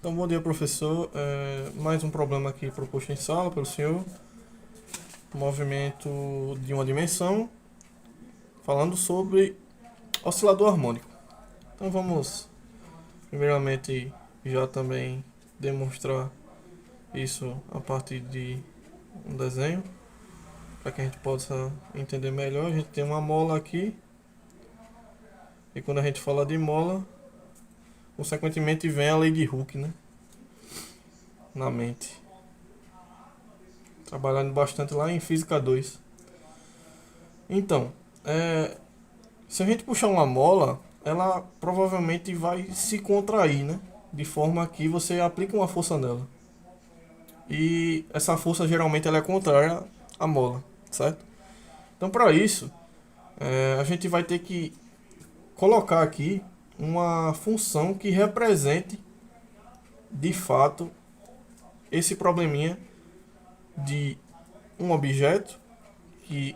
Então, bom dia, professor. Mais um problema aqui proposto em sala pelo senhor. Movimento de uma dimensão, falando sobre oscilador harmônico. Então, vamos primeiramente já também demonstrar isso a partir de um desenho, para que a gente possa entender melhor. A gente tem uma mola aqui, e quando a gente fala de mola, consequentemente vem a lei de Hooke, né, na mente. Trabalhando bastante lá em Física 2. Então, se a gente puxar uma mola, ela provavelmente vai se contrair, né? De forma que você aplica uma força nela. E essa força geralmente ela é contrária à mola, certo? Então, para isso, a gente vai ter que colocar aqui uma função que represente de fato esse probleminha de um objeto que,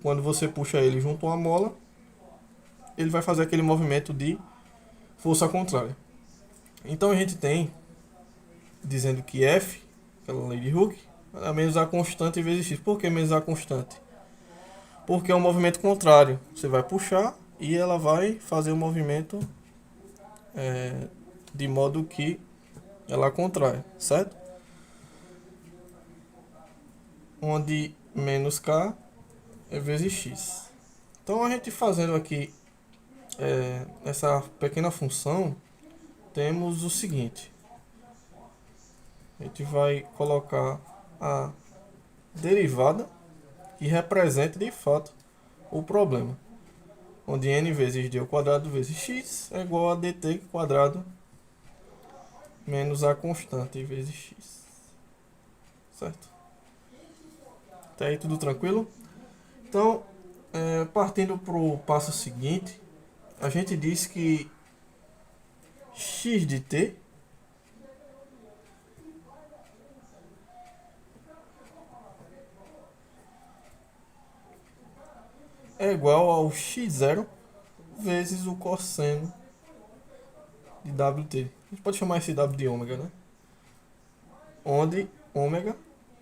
quando você puxa ele junto a uma mola, ele vai fazer aquele movimento de força contrária. Então a gente tem dizendo que F, aquela lei de Hooke, é menos a constante vezes x. Por que menos a constante? Porque é um movimento contrário. Você vai puxar e ela vai fazer o movimento de modo que ela contrai, certo? Onde menos k é vezes x. Então a gente fazendo aqui essa pequena função, temos o seguinte. A gente vai colocar a derivada que representa de fato o problema, onde n vezes d ao quadrado vezes x é igual a dt quadrado menos a constante vezes x. Certo? Até aí tudo tranquilo? Então, partindo para o passo seguinte, a gente diz que x de t é igual ao x0 vezes o cosseno de Wt. A gente pode chamar esse W de ômega, né? Onde ômega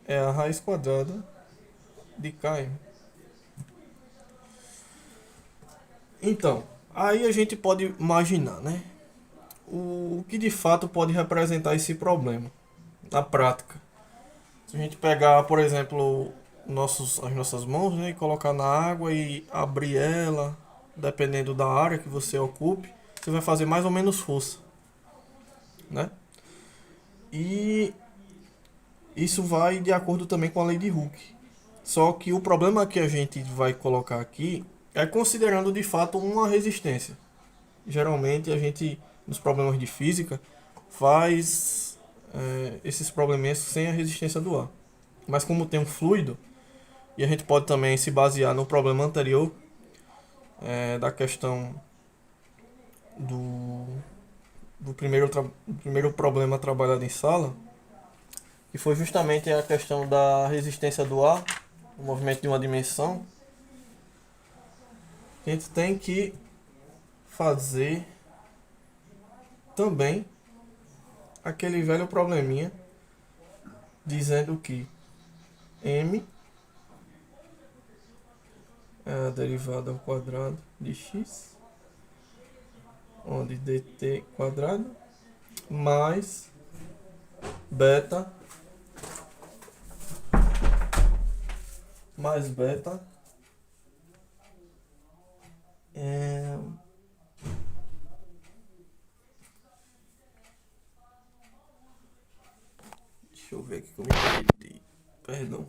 é a raiz quadrada de km. Então, aí a gente pode imaginar, né? O que de fato pode representar esse problema na prática. Se a gente pegar, por exemplo, as nossas mãos, né, e colocar na água e abrir ela, dependendo da área que você ocupe, você vai fazer mais ou menos força, né? E isso vai de acordo também com a lei de Hooke. Só que o problema que a gente vai colocar aqui é considerando de fato uma resistência. Geralmente a gente, nos problemas de física, faz esses problemas sem a resistência do ar. Mas como tem um fluido, e a gente pode também se basear no problema anterior, da questão do primeiro problema trabalhado em sala, que foi justamente a questão da resistência do ar, o movimento de uma dimensão. A gente tem que fazer também aquele velho probleminha dizendo que m é a derivada ao quadrado de x, onde dt quadrado mais beta deixa eu ver aqui como eu perdi. Perdão.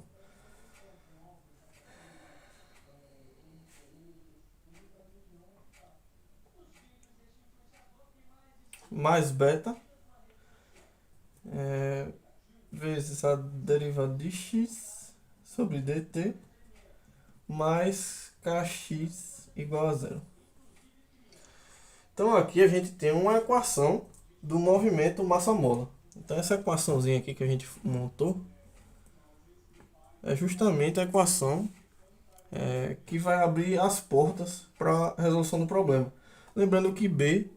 Mais beta vezes a derivada de x sobre dt mais kx igual a zero. Então aqui a gente tem uma equação do movimento massa-mola. Então essa equaçãozinha aqui que a gente montou é justamente a equação que vai abrir as portas para a resolução do problema. Lembrando que B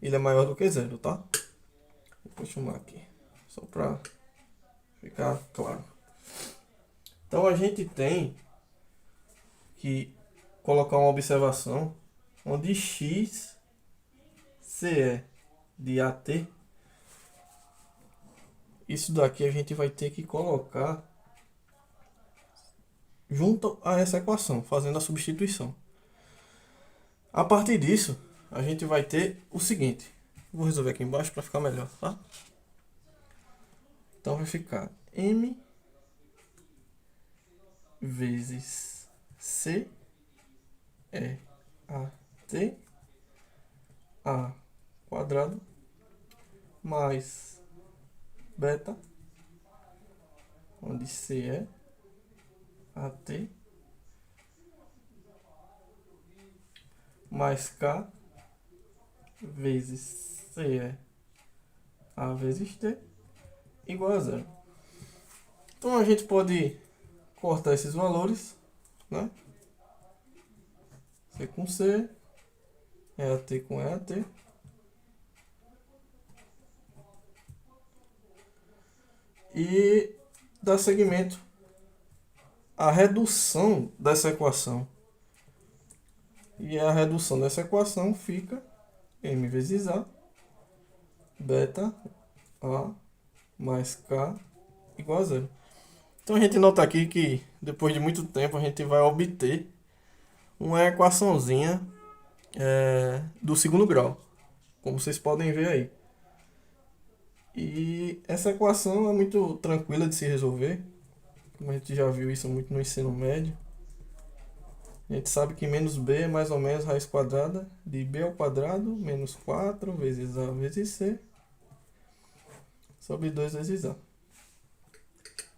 ele é maior do que zero, tá? Vou chamar aqui, só para ficar claro. Então a gente tem que colocar uma observação onde x, CE de AT, isso daqui a gente vai ter que colocar junto a essa equação, fazendo a substituição. A partir disso, a gente vai ter o seguinte. Vou resolver aqui embaixo para ficar melhor, tá? Então vai ficar m vezes c é a t a quadrado mais beta, onde c é a t, mais k vezes c é a vezes t igual a zero. Então a gente pode cortar esses valores, né? C com C, EAT com EAT. E dar seguimento à redução dessa equação. E a redução dessa equação fica m vezes a, beta a mais k igual a zero. Então a gente nota aqui que depois de muito tempo a gente vai obter uma equaçãozinha do segundo grau, como vocês podem ver aí. E essa equação é muito tranquila de se resolver, como a gente já viu isso muito no ensino médio. A gente sabe que menos b é mais ou menos raiz quadrada de b ao quadrado menos 4 vezes a vezes c sobre 2 vezes a.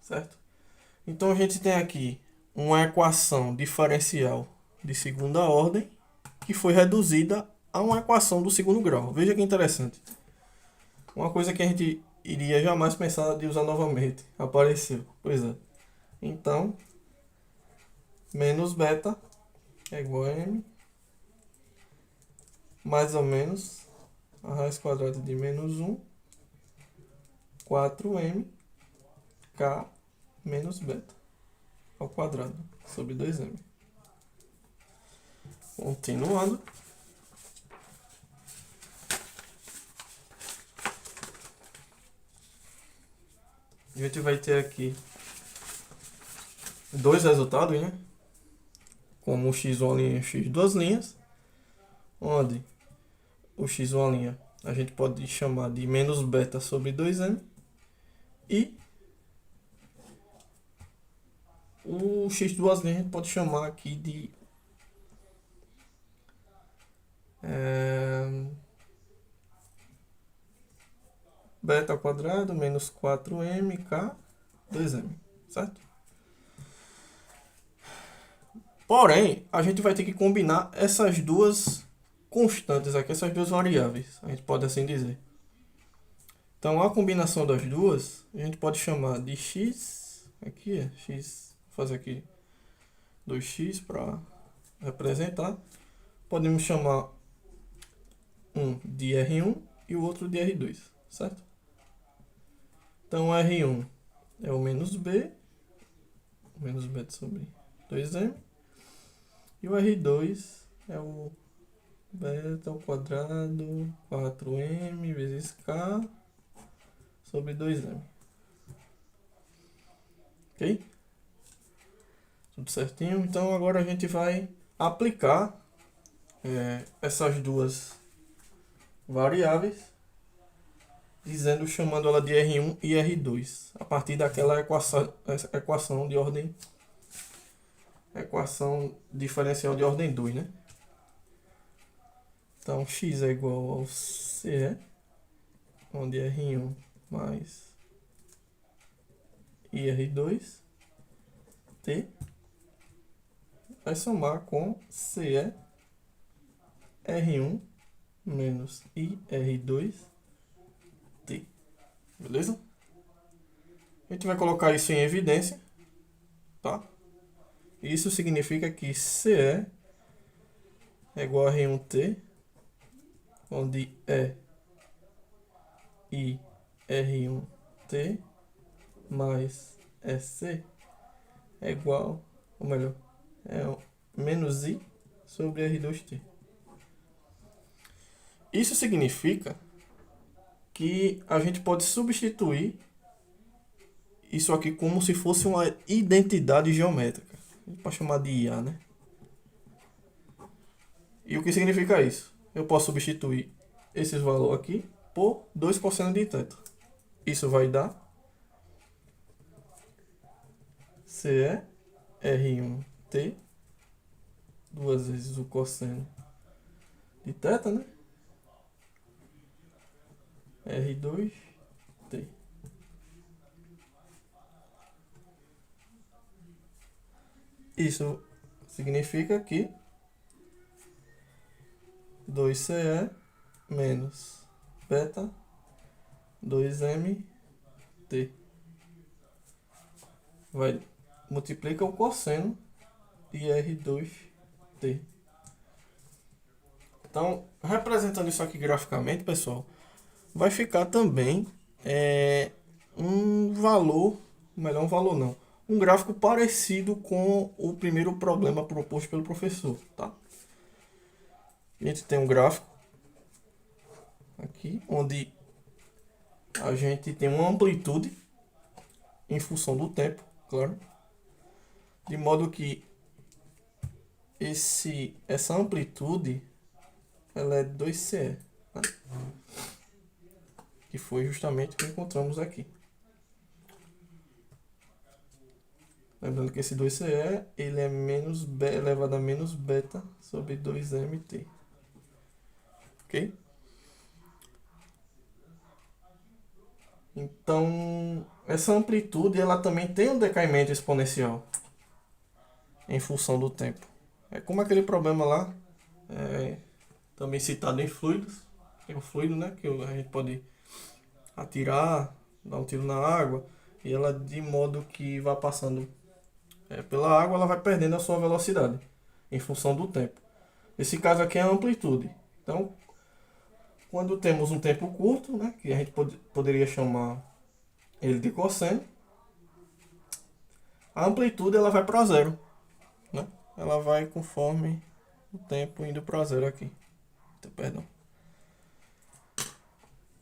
Certo? Então a gente tem aqui uma equação diferencial de segunda ordem que foi reduzida a uma equação do segundo grau. Veja que interessante. Uma coisa que a gente iria jamais pensar de usar novamente. Apareceu. Pois é. Então, menos beta é igual a m mais ou menos a raiz quadrada de menos 1, 4m, k menos beta ao quadrado sobre 2m. Continuando. A gente vai ter aqui dois resultados, né? Como o x1' e o x duas linhas, onde o x1' a gente pode chamar de menos beta sobre 2m e o x duas linhas a gente pode chamar aqui de beta ao quadrado menos 4mk 2m, certo? Porém, a gente vai ter que combinar essas duas constantes aqui, essas duas variáveis, a gente pode assim dizer. Então, a combinação das duas, a gente pode chamar de x, aqui é x, vou fazer aqui 2x para representar. Podemos chamar um de R1 e o outro de R2, certo? Então, R1 é o menos b sobre 2m, e o R2 é o beta ao quadrado 4m vezes k sobre 2m. Ok? Tudo certinho? Então agora a gente vai aplicar essas duas variáveis, chamando ela de R1 e R2, a partir daquela equação de ordem, equação diferencial de ordem 2, né? Então x é igual ao CE, onde R1 mais IR2, T, vai somar com CE, R1 menos IR2, T. Beleza? A gente vai colocar isso em evidência, tá? Isso significa que CE é igual a R1T, onde E, I R1t mais EC é igual, ou melhor, é menos I sobre R2t. Isso significa que a gente pode substituir isso aqui como se fosse uma identidade geométrica. A gente pode chamar de IA, né? E o que significa isso? Eu posso substituir esses valores aqui por 2 cosseno de θ. Isso vai dar CE R1t, duas vezes o cosseno de θ, né? R2t. Isso significa que 2CE menos beta 2MT vai multiplica o cosseno de R2t. Então, representando isso aqui graficamente, pessoal, vai ficar também um valor, melhor um valor não, um gráfico parecido com o primeiro problema proposto pelo professor, tá? A gente tem um gráfico aqui, onde a gente tem uma amplitude em função do tempo, claro, de modo que essa amplitude ela é 2CE, tá? Que foi justamente o que encontramos aqui. Lembrando que esse 2CE ele é menos b elevado a menos beta sobre 2MT. Ok? Então, essa amplitude ela também tem um decaimento exponencial em função do tempo. É como aquele problema lá, também citado em fluidos. É um fluido, né, que a gente pode atirar, dar um tiro na água, e ela de modo que vai passando pela água, ela vai perdendo a sua velocidade em função do tempo. Esse caso aqui é a amplitude. Então, quando temos um tempo curto, né, que a gente poderia chamar ele de cosseno, a amplitude ela vai para zero, né? Ela vai conforme o tempo indo para zero aqui. Então, perdão.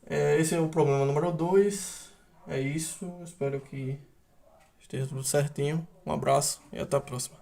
Esse é o problema número 2. É isso. Espero que esteja tudo certinho. Um abraço e até a próxima.